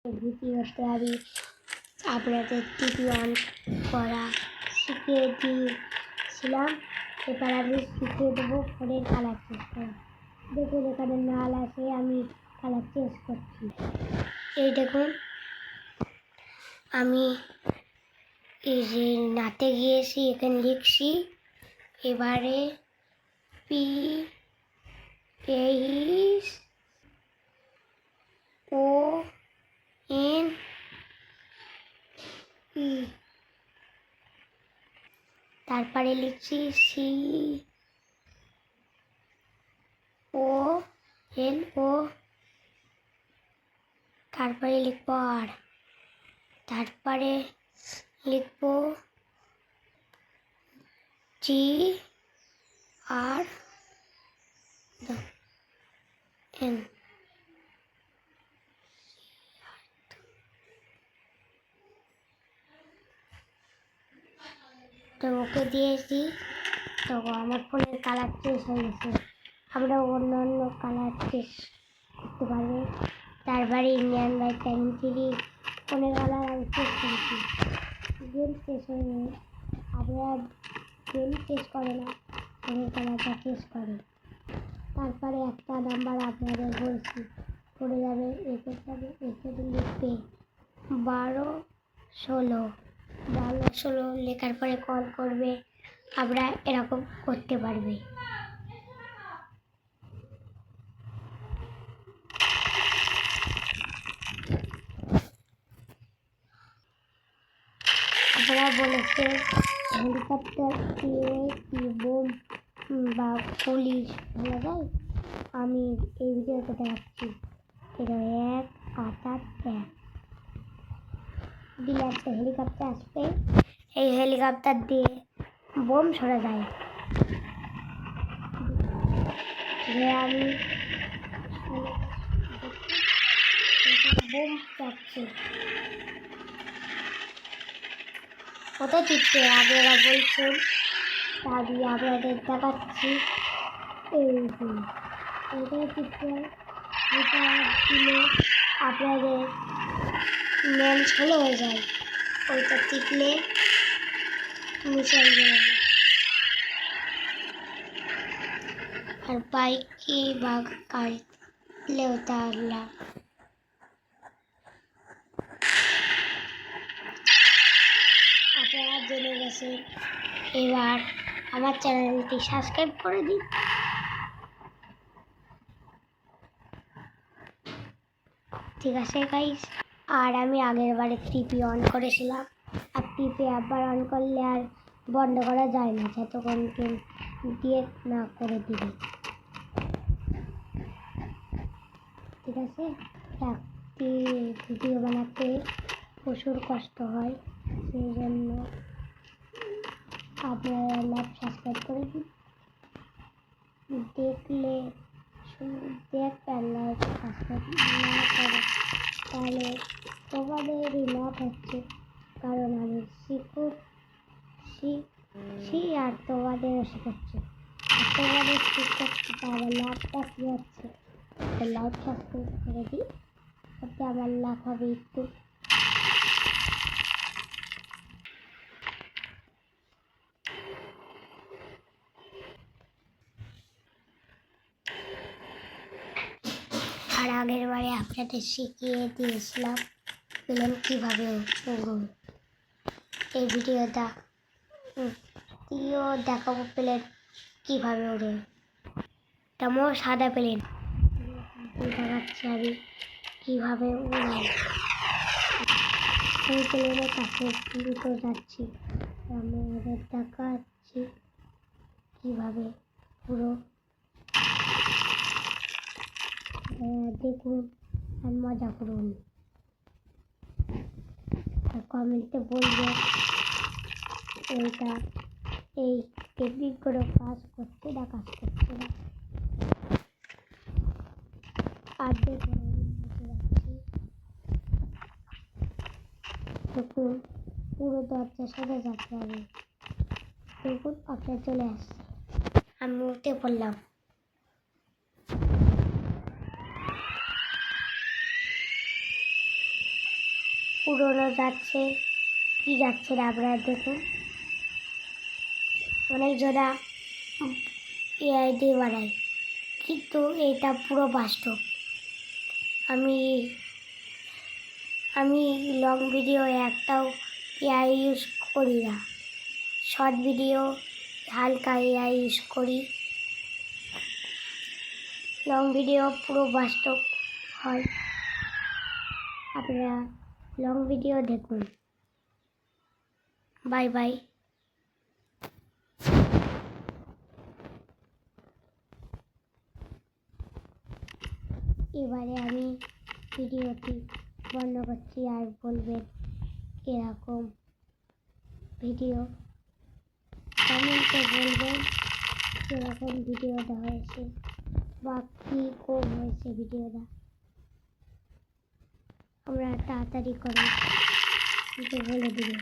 ভিডিওতে আমি আপনাদের টিভি অন করা শিখিয়ে দিয়েছিলাম। এবার আমি শিখিয়ে দেবো ফোনের কালার চেঞ্জ করা। দেখুন এখানে নাল আছে, আমি কালার চেঞ্জ করছি। এই দেখুন আমি এই যে নাতে গিয়েছি, এখানে লিখছি এবারে PHONE, তারপরে লিখছি COLO, তারপরে লিখবো আর, তারপরে লিখবো GRN। তো ওকে দিয়েছি, তো আমার ফোনের কালার চেঞ্জ হয়ে গেছে। আমরা অন্য অন্য কালার চেঞ্জ করতে পারবে। তারপরে ইন্ডিয়ান বাই 10 ফোনের কালার আমি চেঞ্জ করেছি। গেম শেষ হয়ে আপনারা গেম শেষ করে না, ফোনের কালারটা চেঞ্জ করে। তারপরে একটা নাম্বার আপনাদের বলছি, পড়ে যাবে, এখানে লিখবে 12 16 লেখার পরে কল করবে, আমরা এরকম করতে পারবে। আপনারা বলেছে হেলিকপ্টার দিয়ে কি বোম বা পুলিশ ভালো যায়, আমি এই ভিডিওতে দেখাচ্ছি। এটা 1 8 1 দিলে একটা হেলিকপ্টার আসবে, এই হেলিকপ্টার দিয়ে বোম ছড়া যায়। আমি বোম যাচ্ছে কত চিপতে, আপনারা বলছেন, আমি আপনাদের দেখাচ্ছি। এই যে এটা চিপতে, এটা দিলে আপনাদের মেল ছোলো হয়ে যায়, ওইটা টিপলে মিসাইল বেরোবে। আর বাইকে বা কাটলেও তাহলে আপনারা জেনে গেছেন। এবার আমার চ্যানেলটি সাবস্ক্রাইব করে দিন। ঠিক আছে গাইস, আর আমি আগের বারে টিপি অন করেছিলাম, আর টিপি আবার অন করলে আর বন্ধ করা যায় না, যতক্ষণ দিয়ে না করে দিবে। ঠিক আছে, একটি ভিডিও বানাতে প্রচুর কষ্ট হয়, সেই জন্য আপনারা লাইক সাবস্ক্রাইব করে দিন। দেখলে দেখবেন, লাইক সাবস্ক্রাইব না করে তাহলে তোমাদেরই লাভ হচ্ছে, কারণ আমি শিখছি আর তোমাদেরও শেখাচ্ছি। আর তোমাদের শিখাচ্ছি, তাহলে লাভটা কী হচ্ছে, লাইক সাবস্ক্রাইব করে দিই, তাতে আমার লাভ হবে একটু। আর আগের বারে আপনাদের শিখিয়ে দিয়েছিলাম প্লেন কীভাবে উড়বে। এই ভিডিওটা দেখাবো প্লেন কীভাবে উড়ে। তেমন সাদা প্লেন দেখাচ্ছি আমি কীভাবে উড়ে। এই প্লেনের কাছে দ্রুত যাচ্ছি, আমি ওদের দেখাচ্ছি কীভাবে পুরো। দেখুন আর মজা করুন, কমেন্টে বলবে এই টেকনিকগুলো কাজ করছে না। আর দেখুন দেখুন পুরো দরজার সাথে যাচ্ছে। আমি দেখুন আপনার চলে আসছে, আমি উঠে পড়লাম। পুরনো যাচ্ছে কি যাচ্ছে না আপনারা দেখুন। অনেকজনা এআই দিয়ে বানায়, কিন্তু এটা পুরো বাস্তব। আমি লং ভিডিও একটাও এআই ইউজ করি না। শর্ট ভিডিও হালকা এআই ইউজ করি। লং ভিডিও পুরো বাস্তব হয়। আপনারা লং ভিডিও দেখুন। Bye bye. এবারে আমি ভিডিওটি বন্ধ করছি, আর বলবেন এরকম ভিডিও কমেন্টে বলবেন এরকম ভিডিওটা হয়েছে বা কী কম হয়েছে ভিডিওটা। আমরা তাড়াতাড়ি করে বলে দিবেন।